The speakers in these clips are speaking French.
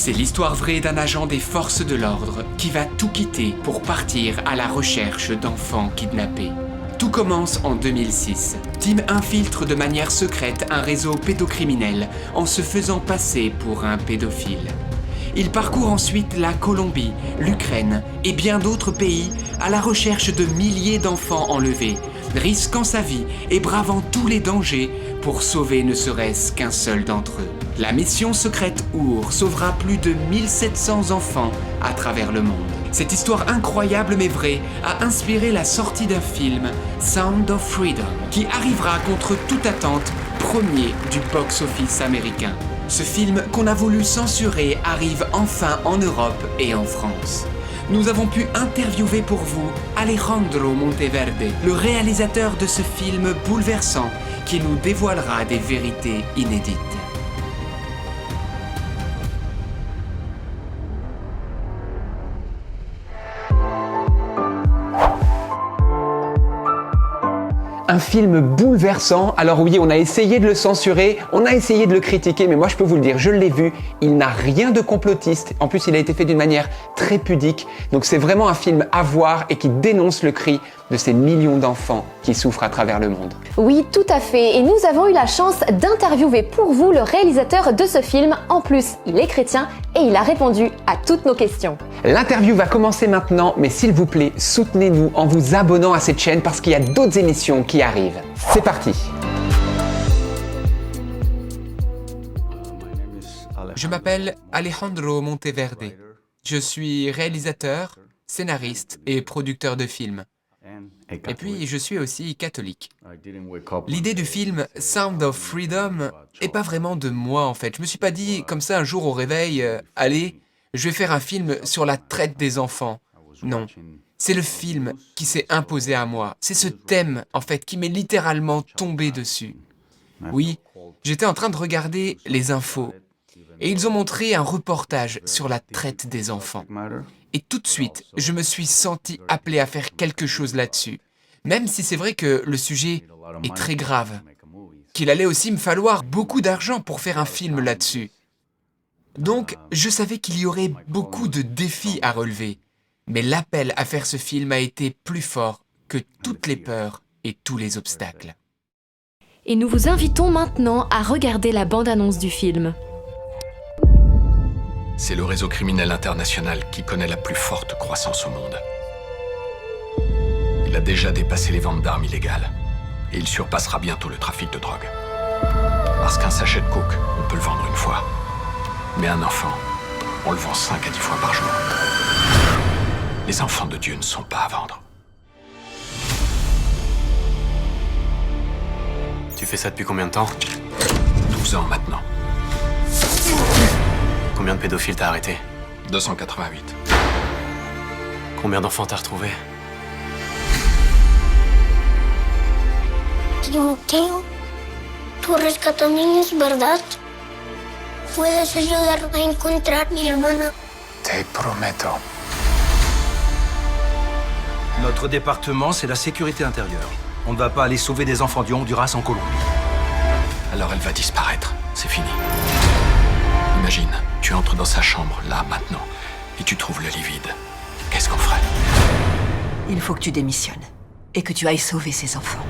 C'est l'histoire vraie d'un agent des forces de l'ordre qui va tout quitter pour partir à la recherche d'enfants kidnappés. Tout commence en 2006. Tim infiltre de manière secrète un réseau pédocriminel en se faisant passer pour un pédophile. Il parcourt ensuite la Colombie, l'Ukraine et bien d'autres pays à la recherche de milliers d'enfants enlevés, risquant sa vie et bravant tous les dangers pour sauver ne serait-ce qu'un seul d'entre eux. La mission secrète Our sauvera plus de 1700 enfants à travers le monde. Cette histoire incroyable mais vraie a inspiré la sortie d'un film, Sound of Freedom, qui arrivera contre toute attente premier du box-office américain. Ce film qu'on a voulu censurer arrive enfin en Europe et en France. Nous avons pu interviewer pour vous Alejandro Monteverde, le réalisateur de ce film bouleversant qui nous dévoilera des vérités inédites. Un film bouleversant. Alors oui, on a essayé de le censurer, on a essayé de le critiquer, mais moi je peux vous le dire, je l'ai vu, il n'a rien de complotiste. En plus, il a été fait d'une manière très pudique. Donc c'est vraiment un film à voir et qui dénonce le cri de ces millions d'enfants qui souffrent à travers le monde. Oui, tout à fait. Et nous avons eu la chance d'interviewer pour vous le réalisateur de ce film. En plus, il est chrétien et il a répondu à toutes nos questions. L'interview va commencer maintenant, mais s'il vous plaît, soutenez-nous en vous abonnant à cette chaîne parce qu'il y a d'autres émissions qui arrivent. C'est parti! Je m'appelle Alejandro Monteverde. Je suis réalisateur, scénariste et producteur de films. Et puis, je suis aussi catholique. L'idée du film Sound of Freedom est pas vraiment de moi, en fait. Je me suis pas dit, comme ça, un jour au réveil, allez, je vais faire un film sur la traite des enfants. Non. C'est le film qui s'est imposé à moi. C'est ce thème, en fait, qui m'est littéralement tombé dessus. Oui, j'étais en train de regarder les infos. Et ils ont montré un reportage sur la traite des enfants. Et tout de suite, je me suis senti appelé à faire quelque chose là-dessus. Même si c'est vrai que le sujet est très grave. Qu'il allait aussi me falloir beaucoup d'argent pour faire un film là-dessus. Donc, je savais qu'il y aurait beaucoup de défis à relever. Mais l'appel à faire ce film a été plus fort que toutes les peurs et tous les obstacles. Et nous vous invitons maintenant à regarder la bande-annonce du film. C'est le réseau criminel international qui connaît la plus forte croissance au monde. Il a déjà dépassé les ventes d'armes illégales. Et il surpassera bientôt le trafic de drogue. Parce qu'un sachet de coke, on peut le vendre une fois. Mais un enfant, on le vend 5 à 10 fois par jour. Les enfants de Dieu ne sont pas à vendre. Tu fais ça depuis combien de temps? 12 ans maintenant. Combien de pédophiles t'as arrêté? 288. Combien d'enfants t'as retrouvé? Timoteo, tú rescatas niños, ¿verdad? ¿Puedes ayudarme a encontrar mi hermana? Te prometo. Notre département, c'est la sécurité intérieure. On ne va pas aller sauver des enfants du Honduras en Colombie. Alors elle va disparaître. C'est fini. Imagine, tu entres dans sa chambre, là, maintenant, et tu trouves le lit vide. Qu'est-ce qu'on ferait? Il faut que tu démissionnes et que tu ailles sauver ces enfants.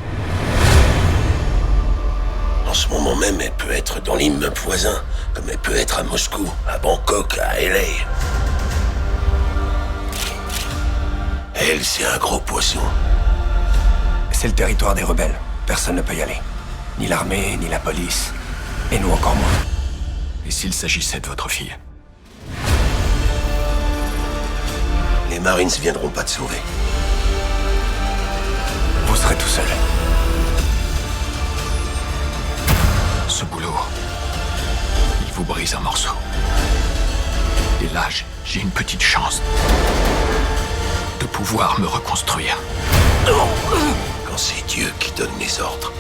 En ce moment même, elle peut être dans l'immeuble voisin, comme elle peut être à Moscou, à Bangkok, à LA. Elle, c'est un gros poisson. C'est le territoire des rebelles. Personne ne peut y aller. Ni l'armée, ni la police. Et nous encore moins. Et s'il s'agissait de votre fille? Les Marines viendront pas te sauver. Vous serez tout seul. Ce boulot, il vous brise un morceau. Et là, j'ai une petite chance de pouvoir me reconstruire. Quand c'est Dieu qui donne les ordres.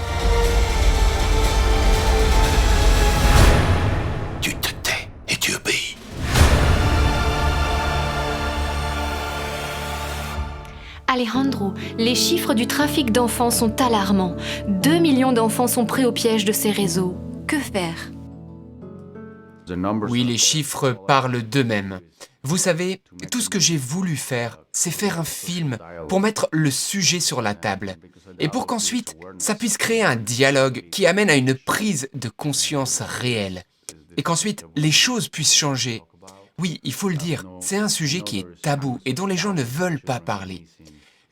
Tu te tais et tu obéis. Alejandro, les chiffres du trafic d'enfants sont alarmants. 2 millions d'enfants sont pris au piège de ces réseaux. Que faire? Oui, les chiffres parlent d'eux-mêmes. Vous savez, tout ce que j'ai voulu faire, c'est faire un film pour mettre le sujet sur la table. Et pour qu'ensuite, ça puisse créer un dialogue qui amène à une prise de conscience réelle. Et qu'ensuite, les choses puissent changer. Oui, il faut le dire, c'est un sujet qui est tabou et dont les gens ne veulent pas parler.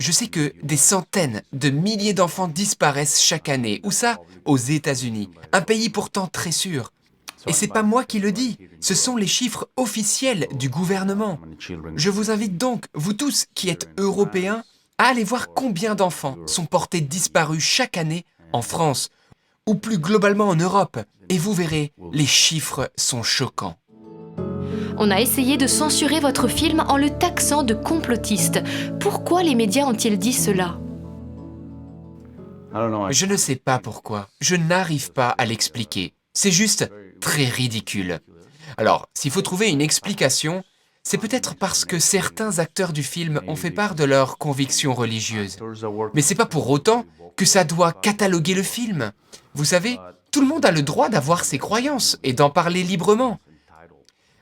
Je sais que des centaines de milliers d'enfants disparaissent chaque année, ou ça, aux États-Unis, un pays pourtant très sûr. Et c'est pas moi qui le dis, ce sont les chiffres officiels du gouvernement. Je vous invite donc, vous tous qui êtes européens, à aller voir combien d'enfants sont portés disparus chaque année en France, ou plus globalement en Europe, et vous verrez, les chiffres sont choquants. On a essayé de censurer votre film en le taxant de complotiste. Pourquoi les médias ont-ils dit cela ? Je ne sais pas pourquoi, je n'arrive pas à l'expliquer. C'est juste très ridicule. Alors, s'il faut trouver une explication, c'est peut-être parce que certains acteurs du film ont fait part de leurs convictions religieuses. Mais c'est pas pour autant que ça doit cataloguer le film. Vous savez, tout le monde a le droit d'avoir ses croyances et d'en parler librement.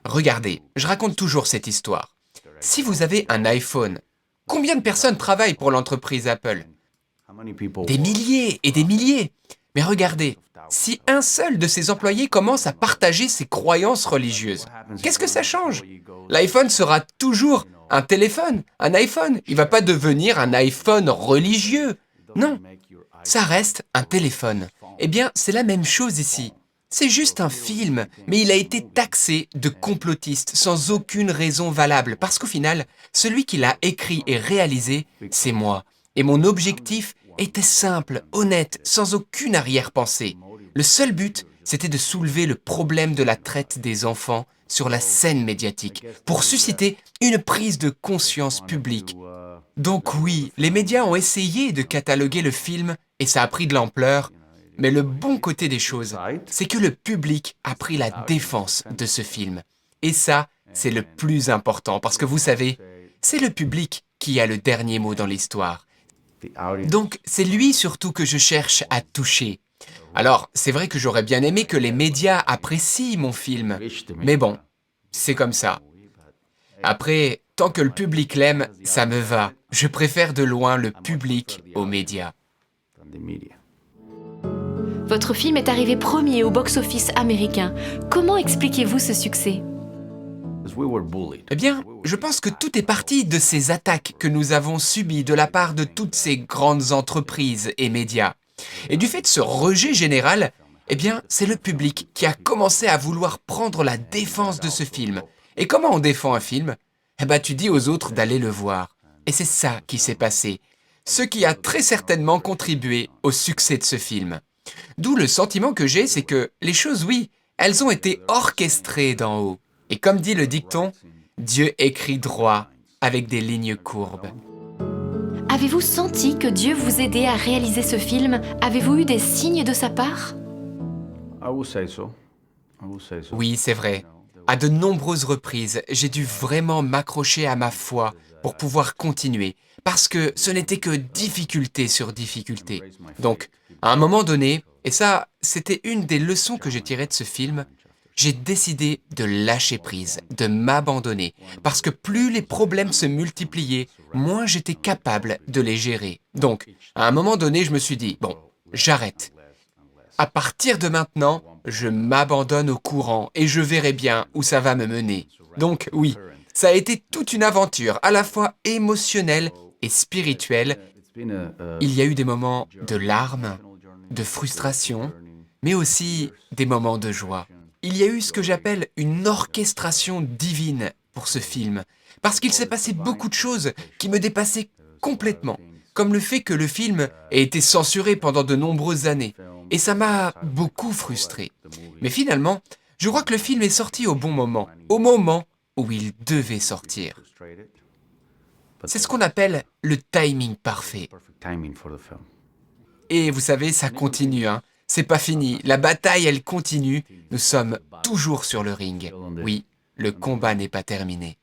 Regardez, je raconte toujours cette histoire. Si vous avez un iPhone, combien de personnes travaillent pour l'entreprise Apple ? Des milliers et des milliers. Mais regardez, si un seul de ses employés commence à partager ses croyances religieuses, qu'est-ce que ça change ? L'iPhone sera toujours un téléphone, un iPhone. Il ne va pas devenir un iPhone religieux. Non, ça reste un téléphone. Eh bien, c'est la même chose ici. C'est juste un film, mais il a été taxé de complotiste sans aucune raison valable, parce qu'au final, celui qui l'a écrit et réalisé, c'est moi. Et mon objectif était simple, honnête, sans aucune arrière-pensée. Le seul but, c'était de soulever le problème de la traite des enfants sur la scène médiatique, pour susciter une prise de conscience publique. Donc oui, les médias ont essayé de cataloguer le film, et ça a pris de l'ampleur, mais le bon côté des choses, c'est que le public a pris la défense de ce film. Et ça, c'est le plus important, parce que vous savez, c'est le public qui a le dernier mot dans l'histoire. Donc, c'est lui surtout que je cherche à toucher. Alors, c'est vrai que j'aurais bien aimé que les médias apprécient mon film, mais bon, c'est comme ça. Après, tant que le public l'aime, ça me va. Je préfère de loin le public aux médias. Votre film est arrivé premier au box-office américain. Comment expliquez-vous ce succès ? Eh bien, je pense que tout est parti de ces attaques que nous avons subies de la part de toutes ces grandes entreprises et médias. Et du fait de ce rejet général, eh bien, c'est le public qui a commencé à vouloir prendre la défense de ce film. Et comment on défend un film ? Eh bien, tu dis aux autres d'aller le voir. Et c'est ça qui s'est passé. Ce qui a très certainement contribué au succès de ce film. D'où le sentiment que j'ai, c'est que les choses, oui, elles ont été orchestrées d'en haut. Et comme dit le dicton, Dieu écrit droit avec des lignes courbes. Avez-vous senti que Dieu vous aidait à réaliser ce film ? Avez-vous eu des signes de sa part ? Oui, c'est vrai. À de nombreuses reprises, j'ai dû vraiment m'accrocher à ma foi pour pouvoir continuer, parce que ce n'était que difficulté sur difficulté. Donc, à un moment donné, et ça, c'était une des leçons que j'ai tirées de ce film, j'ai décidé de lâcher prise, de m'abandonner, parce que plus les problèmes se multipliaient, moins j'étais capable de les gérer. Donc, à un moment donné, je me suis dit, bon, j'arrête. À partir de maintenant, je m'abandonne au courant et je verrai bien où ça va me mener. Donc oui, ça a été toute une aventure, à la fois émotionnelle et spirituelle. Il y a eu des moments de larmes, de frustration, mais aussi des moments de joie. Il y a eu ce que j'appelle une orchestration divine pour ce film, parce qu'il s'est passé beaucoup de choses qui me dépassaient complètement, comme le fait que le film ait été censuré pendant de nombreuses années, et ça m'a beaucoup frustré. Mais finalement, je crois que le film est sorti au moment où il devait sortir. C'est ce qu'on appelle le timing parfait. Et vous savez, ça continue, hein. C'est pas fini, la bataille, elle continue. Nous sommes toujours sur le ring. Oui, le combat n'est pas terminé.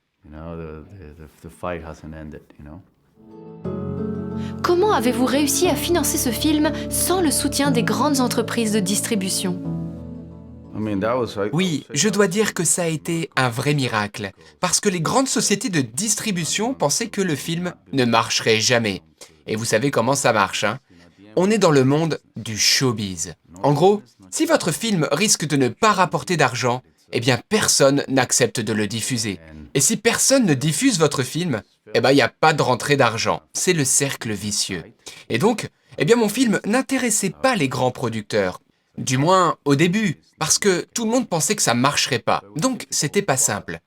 Comment avez-vous réussi à financer ce film sans le soutien des grandes entreprises de distribution ? Oui, je dois dire que ça a été un vrai miracle, parce que les grandes sociétés de distribution pensaient que le film ne marcherait jamais. Et vous savez comment ça marche, hein? On est dans le monde du showbiz. En gros, si votre film risque de ne pas rapporter d'argent, eh bien personne n'accepte de le diffuser. Et si personne ne diffuse votre film, eh bien il n'y a pas de rentrée d'argent. C'est le cercle vicieux. Et donc, eh bien mon film n'intéressait pas les grands producteurs. Du moins au début, parce que tout le monde pensait que ça marcherait pas. Donc c'était pas simple.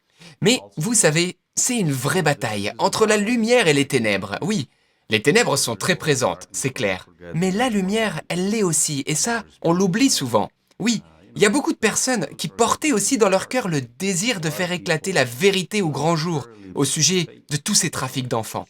Mais vous savez, c'est une vraie bataille entre la lumière et les ténèbres. Oui, les ténèbres sont très présentes, c'est clair. Mais la lumière, elle l'est aussi, et ça, on l'oublie souvent. Oui, il y a beaucoup de personnes qui portaient aussi dans leur cœur le désir de faire éclater la vérité au grand jour au sujet de tous ces trafics d'enfants.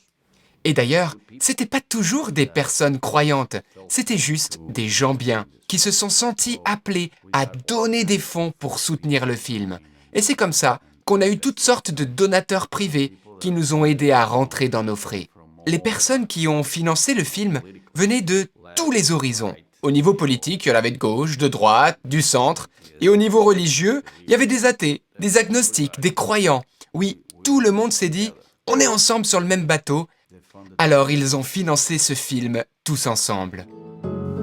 Et d'ailleurs, c'était pas toujours des personnes croyantes, c'était juste des gens bien qui se sont sentis appelés à donner des fonds pour soutenir le film. Et c'est comme ça qu'on a eu toutes sortes de donateurs privés qui nous ont aidés à rentrer dans nos frais. Les personnes qui ont financé le film venaient de tous les horizons. Au niveau politique, il y en avait de gauche, de droite, du centre. Et au niveau religieux, il y avait des athées, des agnostiques, des croyants. Oui, tout le monde s'est dit, on est ensemble sur le même bateau. Alors ils ont financé ce film tous ensemble.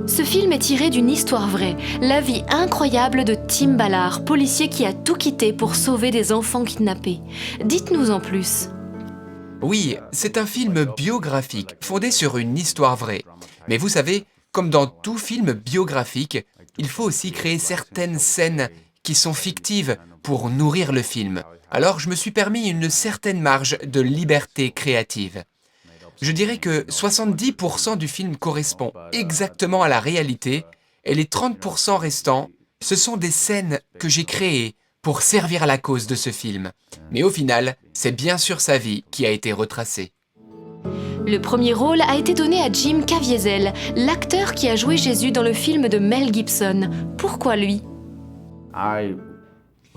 Ce film est tiré d'une histoire vraie, la vie incroyable de Tim Ballard, policier qui a tout quitté pour sauver des enfants kidnappés. Dites-nous en plus. Oui, c'est un film biographique, fondé sur une histoire vraie. Mais vous savez, comme dans tout film biographique, il faut aussi créer certaines scènes qui sont fictives pour nourrir le film. Alors je me suis permis une certaine marge de liberté créative. Je dirais que 70% du film correspond exactement à la réalité et les 30% restants, ce sont des scènes que j'ai créées pour servir à la cause de ce film. Mais au final, c'est bien sûr sa vie qui a été retracée. Le premier rôle a été donné à Jim Caviezel, l'acteur qui a joué Jésus dans le film de Mel Gibson. Pourquoi lui ?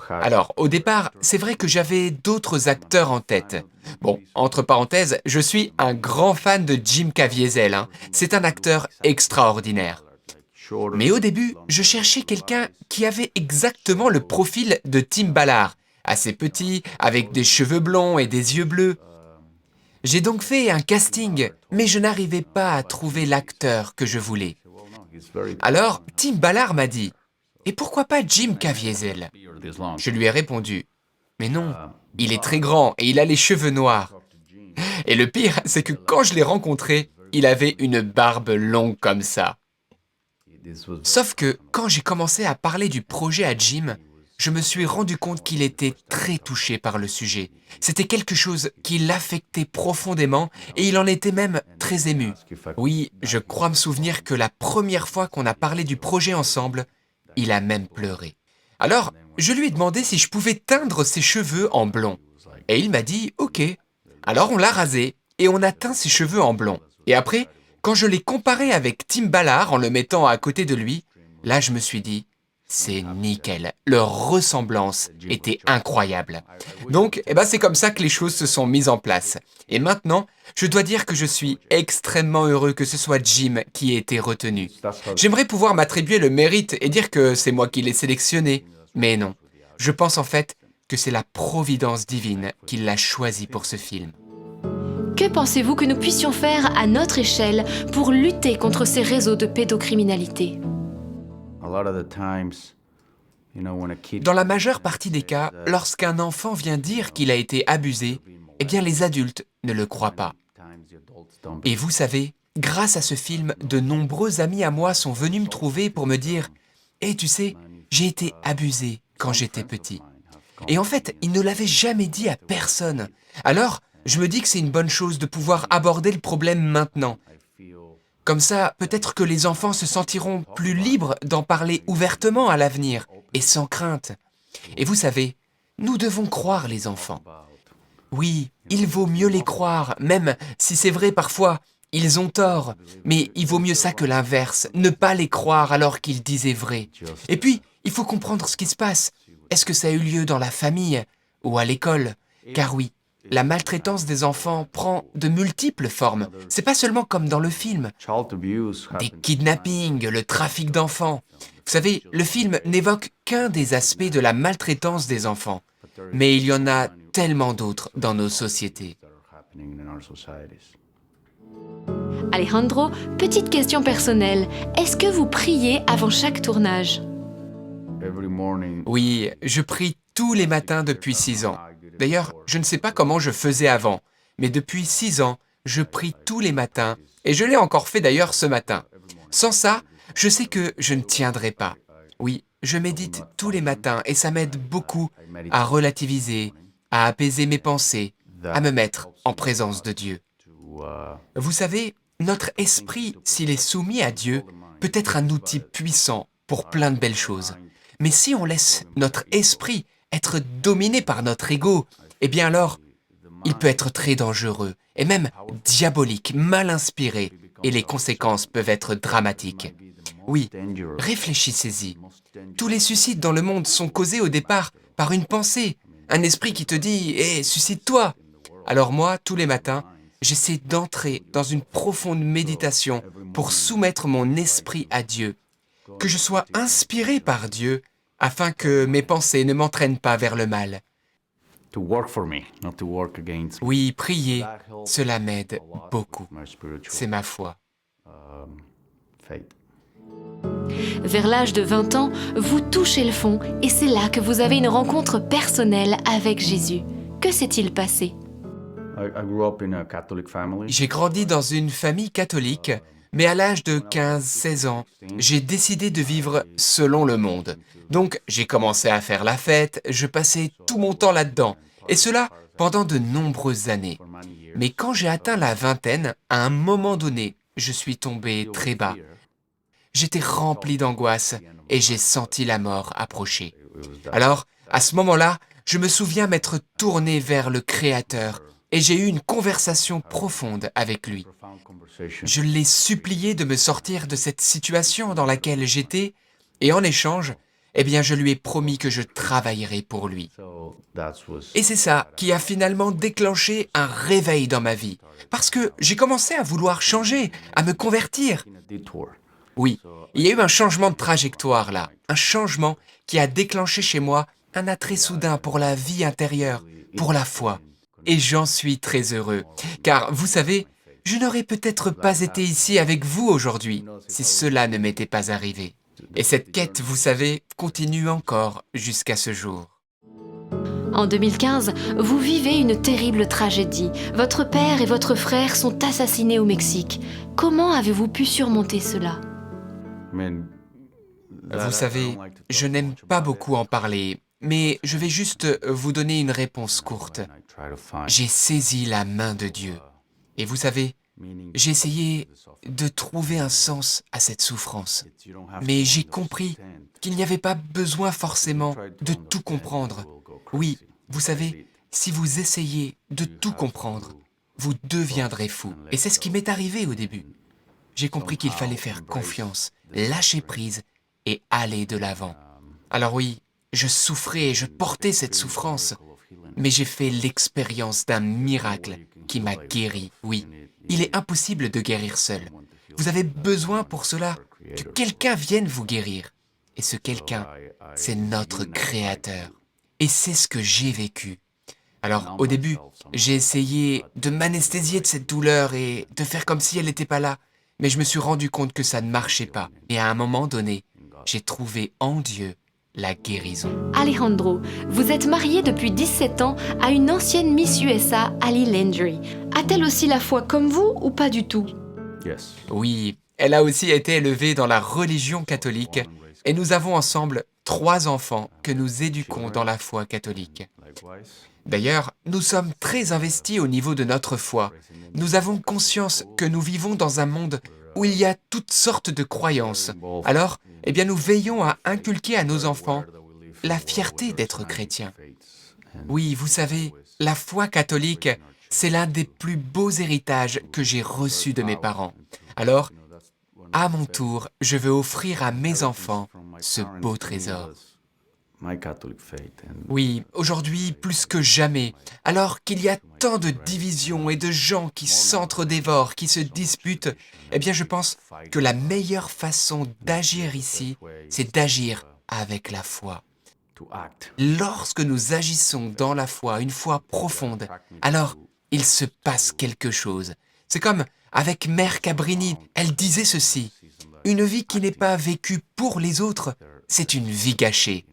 Alors, au départ, c'est vrai que j'avais d'autres acteurs en tête. Bon, entre parenthèses, je suis un grand fan de Jim Caviezel, hein. C'est un acteur extraordinaire. Mais au début, je cherchais quelqu'un qui avait exactement le profil de Tim Ballard, assez petit, avec des cheveux blonds et des yeux bleus. J'ai donc fait un casting, mais je n'arrivais pas à trouver l'acteur que je voulais. Alors, Tim Ballard m'a dit « Et pourquoi pas Jim Caviezel ?» Je lui ai répondu « Mais non, il est très grand et il a les cheveux noirs. » Et le pire, c'est que quand je l'ai rencontré, il avait une barbe longue comme ça. Sauf que quand j'ai commencé à parler du projet à Jim, je me suis rendu compte qu'il était très touché par le sujet. C'était quelque chose qui l'affectait profondément et il en était même très ému. Oui, je crois me souvenir que la première fois qu'on a parlé du projet ensemble, il a même pleuré. Alors, je lui ai demandé si je pouvais teindre ses cheveux en blond. Et il m'a dit « Ok ». Alors on l'a rasé et on a teint ses cheveux en blond. Et après, quand je l'ai comparé avec Tim Ballard en le mettant à côté de lui, là je me suis dit « C'est nickel, leur ressemblance était incroyable ». Donc, c'est comme ça que les choses se sont mises en place. Et maintenant, je dois dire que je suis extrêmement heureux que ce soit Jim qui ait été retenu. J'aimerais pouvoir m'attribuer le mérite et dire que c'est moi qui l'ai sélectionné, mais non. Je pense en fait que c'est la providence divine qui l'a choisi pour ce film. Que pensez-vous que nous puissions faire à notre échelle pour lutter contre ces réseaux de pédocriminalité ? Dans la majeure partie des cas, lorsqu'un enfant vient dire qu'il a été abusé, eh bien les adultes ne le croient pas. Et vous savez, grâce à ce film, de nombreux amis à moi sont venus me trouver pour me dire « Eh, tu sais, j'ai été abusé quand j'étais petit. » Et en fait, ils ne l'avaient jamais dit à personne. Alors, je me dis que c'est une bonne chose de pouvoir aborder le problème maintenant. Comme ça, peut-être que les enfants se sentiront plus libres d'en parler ouvertement à l'avenir et sans crainte. Et vous savez, nous devons croire les enfants. Oui, il vaut mieux les croire, même si c'est vrai parfois, ils ont tort. Mais il vaut mieux ça que l'inverse, ne pas les croire alors qu'ils disaient vrai. Et puis, il faut comprendre ce qui se passe. Est-ce que ça a eu lieu dans la famille ou à l'école? Car oui, la maltraitance des enfants prend de multiples formes. C'est pas seulement comme dans le film. Des kidnappings, le trafic d'enfants. Vous savez, le film n'évoque qu'un des aspects de la maltraitance des enfants, mais il y en a tellement d'autres dans nos sociétés. Alejandro, petite question personnelle. Est-ce que vous priez avant chaque tournage? Oui, je prie tous les matins depuis 6 ans. D'ailleurs, je ne sais pas comment je faisais avant, mais depuis 6 ans, je prie tous les matins, et je l'ai encore fait d'ailleurs ce matin. Sans ça, je sais que je ne tiendrai pas. Oui, je médite tous les matins et ça m'aide beaucoup à relativiser, à apaiser mes pensées, à me mettre en présence de Dieu. Vous savez, notre esprit, s'il est soumis à Dieu, peut être un outil puissant pour plein de belles choses. Mais si on laisse notre esprit être dominé par notre ego, eh bien alors, il peut être très dangereux et même diabolique, mal inspiré, et les conséquences peuvent être dramatiques. Oui, réfléchissez-y. Tous les suicides dans le monde sont causés au départ par une pensée, un esprit qui te dit « Hé, suicide-toi !» Alors moi, tous les matins, j'essaie d'entrer dans une profonde méditation pour soumettre mon esprit à Dieu, que je sois inspiré par Dieu afin que mes pensées ne m'entraînent pas vers le mal. Oui, prier, cela m'aide beaucoup. C'est ma foi. Vers l'âge de 20 ans, vous touchez le fond et c'est là que vous avez une rencontre personnelle avec Jésus. Que s'est-il passé? J'ai grandi dans une famille catholique, mais à l'âge de 15-16 ans, j'ai décidé de vivre selon le monde. Donc, j'ai commencé à faire la fête, je passais tout mon temps là-dedans, et cela pendant de nombreuses années. Mais quand j'ai atteint la vingtaine, à un moment donné, je suis tombé très bas. J'étais rempli d'angoisse et j'ai senti la mort approcher. Alors, à ce moment-là, je me souviens m'être tourné vers le Créateur et j'ai eu une conversation profonde avec lui. Je l'ai supplié de me sortir de cette situation dans laquelle j'étais et en échange, eh bien, je lui ai promis que je travaillerais pour lui. Et c'est ça qui a finalement déclenché un réveil dans ma vie, parce que j'ai commencé à vouloir changer, à me convertir. Oui, il y a eu un changement de trajectoire là, un changement qui a déclenché chez moi un attrait soudain pour la vie intérieure, pour la foi. Et j'en suis très heureux, car vous savez, je n'aurais peut-être pas été ici avec vous aujourd'hui si cela ne m'était pas arrivé. Et cette quête, vous savez, continue encore jusqu'à ce jour. En 2015, vous vivez une terrible tragédie. Votre père et votre frère sont assassinés au Mexique. Comment avez-vous pu surmonter cela? Vous savez, je n'aime pas beaucoup en parler, mais je vais juste vous donner une réponse courte. J'ai saisi la main de Dieu. Et vous savez, j'ai essayé de trouver un sens à cette souffrance. Mais j'ai compris qu'il n'y avait pas besoin forcément de tout comprendre. Oui, vous savez, si vous essayez de tout comprendre, vous deviendrez fou. Et c'est ce qui m'est arrivé au début. J'ai compris qu'il fallait faire confiance, lâcher prise et aller de l'avant. Alors oui, je souffrais et je portais cette souffrance, mais j'ai fait l'expérience d'un miracle qui m'a guéri, oui. Il est impossible de guérir seul. Vous avez besoin pour cela que quelqu'un vienne vous guérir. Et ce quelqu'un, c'est notre Créateur. Et c'est ce que j'ai vécu. Alors, au début, j'ai essayé de m'anesthésier de cette douleur et de faire comme si elle n'était pas là. Mais je me suis rendu compte que ça ne marchait pas. Et à un moment donné, j'ai trouvé en Dieu la guérison. Alejandro, vous êtes marié depuis 17 ans à une ancienne Miss USA, Ali Landry. A-t-elle aussi la foi comme vous ou pas du tout? Oui, elle a aussi été élevée dans la religion catholique et nous avons ensemble 3 enfants que nous éduquons dans la foi catholique. D'ailleurs, nous sommes très investis au niveau de notre foi. Nous avons conscience que nous vivons dans un monde où il y a toutes sortes de croyances. Alors, eh bien, nous veillons à inculquer à nos enfants la fierté d'être chrétien. Oui, vous savez, la foi catholique, c'est l'un des plus beaux héritages que j'ai reçus de mes parents. Alors, à mon tour, je veux offrir à mes enfants ce beau trésor. Oui, aujourd'hui, plus que jamais, alors qu'il y a tant autant de divisions et de gens qui s'entre-dévorent, qui se disputent, eh bien je pense que la meilleure façon d'agir ici, c'est d'agir avec la foi. Lorsque nous agissons dans la foi, une foi profonde, alors il se passe quelque chose. C'est comme avec Mère Cabrini, elle disait ceci, « Une vie qui n'est pas vécue pour les autres, c'est une vie gâchée. »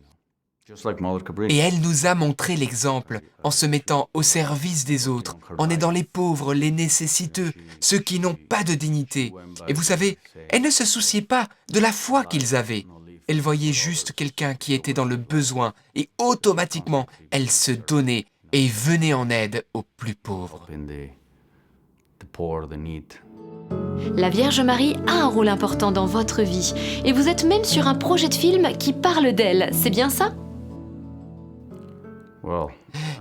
Et elle nous a montré l'exemple en se mettant au service des autres, en aidant les pauvres, les nécessiteux, ceux qui n'ont pas de dignité. Et vous savez, elle ne se souciait pas de la foi qu'ils avaient. Elle voyait juste quelqu'un qui était dans le besoin et automatiquement, elle se donnait et venait en aide aux plus pauvres. La Vierge Marie a un rôle important dans votre vie et vous êtes même sur un projet de film qui parle d'elle, c'est bien ça ?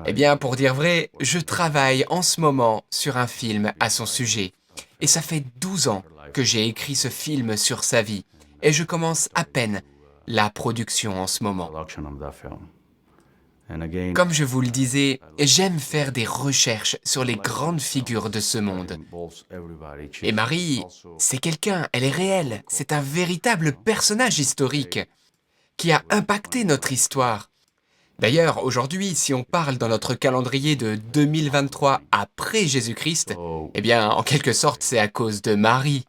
Eh bien, pour dire vrai, je travaille en ce moment sur un film à son sujet. Et ça fait 12 ans que j'ai écrit ce film sur sa vie. Et je commence à peine la production en ce moment. Comme je vous le disais, j'aime faire des recherches sur les grandes figures de ce monde. Et Marie, c'est quelqu'un, elle est réelle, c'est un véritable personnage historique qui a impacté notre histoire. D'ailleurs, aujourd'hui, si on parle dans notre calendrier de 2023 après Jésus-Christ, eh bien, en quelque sorte, c'est à cause de Marie.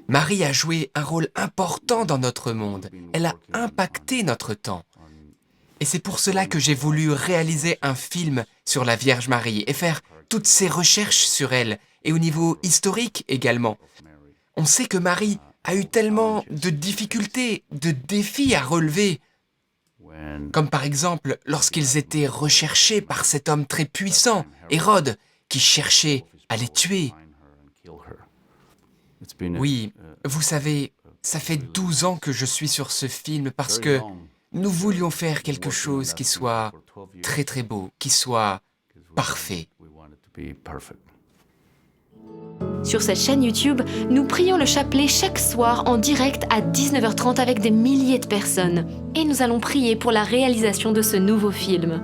Marie a joué un rôle important dans notre monde. Elle a impacté notre temps. Et c'est pour cela que j'ai voulu réaliser un film sur la Vierge Marie et faire toutes ces recherches sur elle, et au niveau historique également. On sait que Marie a eu tellement de difficultés, de défis à relever, comme par exemple lorsqu'ils étaient recherchés par cet homme très puissant, Hérode, qui cherchait à les tuer. Oui, vous savez, ça fait 12 ans que je suis sur ce film parce que nous voulions faire quelque chose qui soit très très beau, qui soit parfait. Sur cette chaîne YouTube, nous prions le chapelet chaque soir en direct à 19h30 avec des milliers de personnes. Et nous allons prier pour la réalisation de ce nouveau film.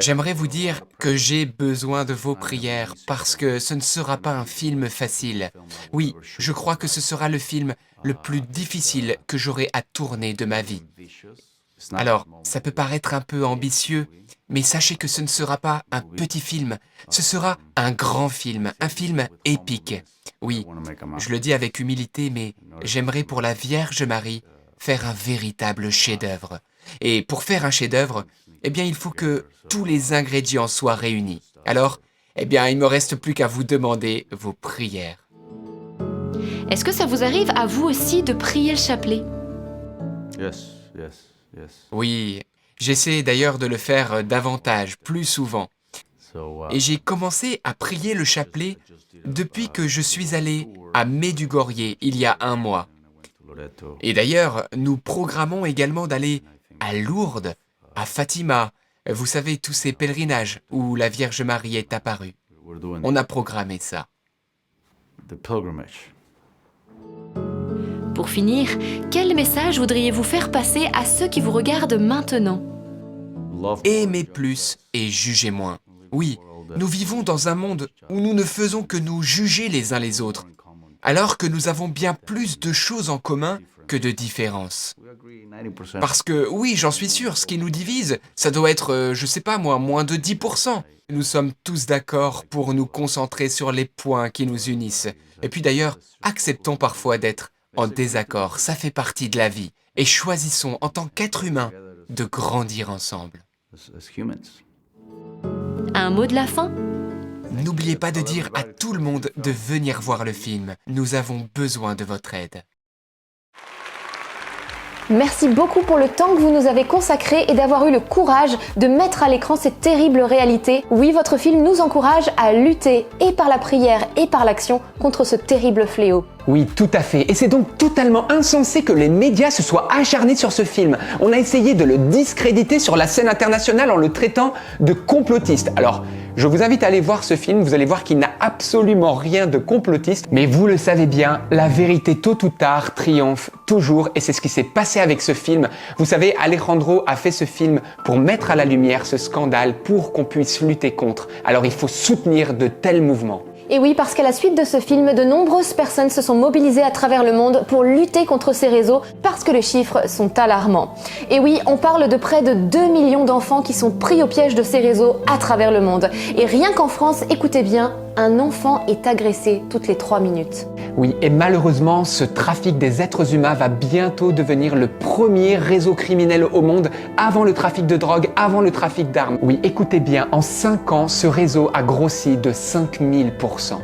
J'aimerais vous dire que j'ai besoin de vos prières parce que ce ne sera pas un film facile. Oui, je crois que ce sera le film le plus difficile que j'aurai à tourner de ma vie. Alors, ça peut paraître un peu ambitieux, mais sachez que ce ne sera pas un petit film, ce sera un grand film, un film épique. Oui, je le dis avec humilité, mais j'aimerais pour la Vierge Marie faire un véritable chef-d'œuvre. Et pour faire un chef-d'œuvre, eh bien, il faut que tous les ingrédients soient réunis. Alors, eh bien, il ne me reste plus qu'à vous demander vos prières. Est-ce que ça vous arrive à vous aussi de prier le chapelet ? Oui, j'essaie d'ailleurs de le faire davantage, plus souvent. Et j'ai commencé à prier le chapelet depuis que je suis allé à Medjugorje il y a 1 mois. Et d'ailleurs, nous programmons également d'aller à Lourdes, à Fatima, vous savez, tous ces pèlerinages où la Vierge Marie est apparue. On a programmé ça. Pour finir, quel message voudriez-vous faire passer à ceux qui vous regardent maintenant ? Aimez plus et jugez moins. Oui, nous vivons dans un monde où nous ne faisons que nous juger les uns les autres, alors que nous avons bien plus de choses en commun que de différences. Parce que, oui, j'en suis sûr, ce qui nous divise, ça doit être, je sais pas moi, moins de 10%. Nous sommes tous d'accord pour nous concentrer sur les points qui nous unissent. Et puis d'ailleurs, acceptons parfois d'être en désaccord, ça fait partie de la vie. Et choisissons, en tant qu'êtres humains, de grandir ensemble. Un mot de la fin ? N'oubliez pas de dire à tout le monde de venir voir le film. Nous avons besoin de votre aide. Merci beaucoup pour le temps que vous nous avez consacré et d'avoir eu le courage de mettre à l'écran cette terrible réalité. Oui, votre film nous encourage à lutter et par la prière et par l'action contre ce terrible fléau. Oui, tout à fait. Et c'est donc totalement insensé que les médias se soient acharnés sur ce film. On a essayé de le discréditer sur la scène internationale en le traitant de complotiste. Alors, je vous invite à aller voir ce film, vous allez voir qu'il n'a absolument rien de complotiste, mais vous le savez bien, la vérité tôt ou tard triomphe toujours, et c'est ce qui s'est passé avec ce film. Vous savez, Alejandro a fait ce film pour mettre à la lumière ce scandale, pour qu'on puisse lutter contre. Alors il faut soutenir de tels mouvements. Et oui, parce qu'à la suite de ce film, de nombreuses personnes se sont mobilisées à travers le monde pour lutter contre ces réseaux parce que les chiffres sont alarmants. Et oui, on parle de près de 2 millions d'enfants qui sont pris au piège de ces réseaux à travers le monde. Et rien qu'en France, écoutez bien, un enfant est agressé toutes les 3 minutes. Oui, et malheureusement, ce trafic des êtres humains va bientôt devenir le premier réseau criminel au monde avant le trafic de drogue, avant le trafic d'armes. Oui, écoutez bien, en 5 ans, ce réseau a grossi de 5000%.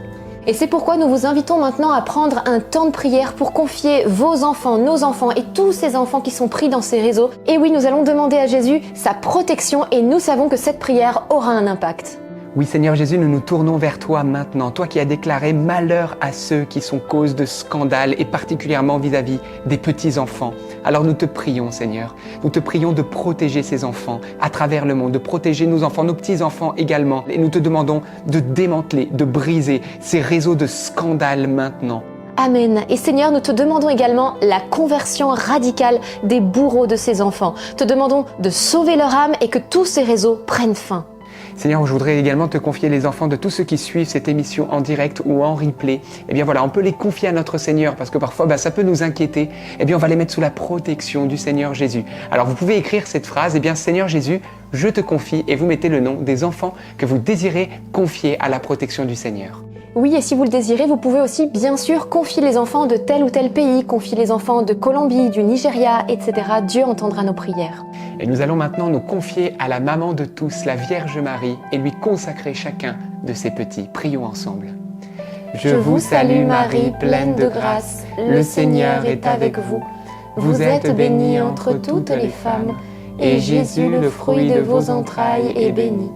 Et c'est pourquoi nous vous invitons maintenant à prendre un temps de prière pour confier vos enfants, nos enfants et tous ces enfants qui sont pris dans ces réseaux. Et oui, nous allons demander à Jésus sa protection et nous savons que cette prière aura un impact. Oui, Seigneur Jésus, nous nous tournons vers toi maintenant, toi qui as déclaré malheur à ceux qui sont cause de scandales et particulièrement vis-à-vis des petits-enfants. Alors nous te prions, Seigneur, nous te prions de protéger ces enfants à travers le monde, de protéger nos enfants, nos petits-enfants également. Et nous te demandons de démanteler, de briser ces réseaux de scandales maintenant. Amen. Et Seigneur, nous te demandons également la conversion radicale des bourreaux de ces enfants. Te demandons de sauver leur âme et que tous ces réseaux prennent fin. Seigneur, je voudrais également te confier les enfants de tous ceux qui suivent cette émission en direct ou en replay. Eh bien voilà, on peut les confier à notre Seigneur parce que parfois ça peut nous inquiéter. Eh bien on va les mettre sous la protection du Seigneur Jésus. Alors vous pouvez écrire cette phrase, eh bien Seigneur Jésus, je te confie, et vous mettez le nom des enfants que vous désirez confier à la protection du Seigneur. Oui, et si vous le désirez, vous pouvez aussi bien sûr confier les enfants de tel ou tel pays, confier les enfants de Colombie, du Nigeria, etc. Dieu entendra nos prières. Et nous allons maintenant nous confier à la maman de tous, la Vierge Marie, et lui consacrer chacun de ses petits. Prions ensemble. Je vous salue Marie, pleine de grâce, le Seigneur est avec vous. Vous êtes bénie entre toutes les femmes, et Jésus, le fruit de vos entrailles, est béni.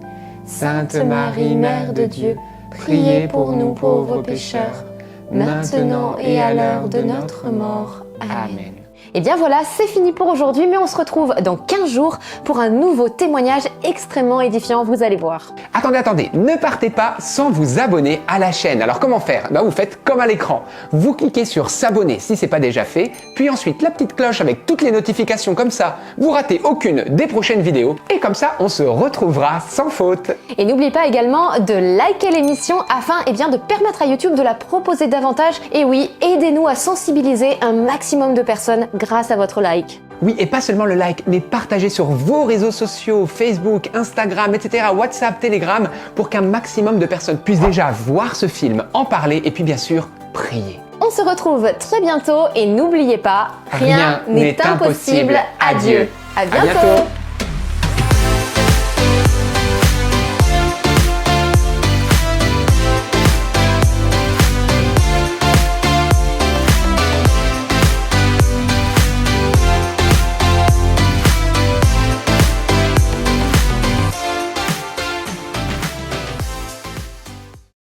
Sainte Marie, Mère de Dieu, priez pour nous pauvres pécheurs, maintenant et à l'heure de notre mort. Amen. Et bien voilà, c'est fini pour aujourd'hui, mais on se retrouve dans 15 jours pour un nouveau témoignage extrêmement édifiant, vous allez voir. Attendez, ne partez pas sans vous abonner à la chaîne. Alors comment faire? Vous faites comme à l'écran. Vous cliquez sur s'abonner si ce n'est pas déjà fait, puis ensuite la petite cloche avec toutes les notifications comme ça, vous ratez aucune des prochaines vidéos, et comme ça on se retrouvera sans faute. Et n'oubliez pas également de liker l'émission afin de permettre à YouTube de la proposer davantage. Et oui, aidez-nous à sensibiliser un maximum de personnes grâce à votre like. Oui, et pas seulement le like, mais partagez sur vos réseaux sociaux, Facebook, Instagram, etc., WhatsApp, Telegram, pour qu'un maximum de personnes puissent déjà voir ce film, en parler et puis bien sûr, prier. On se retrouve très bientôt et n'oubliez pas, rien n'est impossible à Dieu. À bientôt.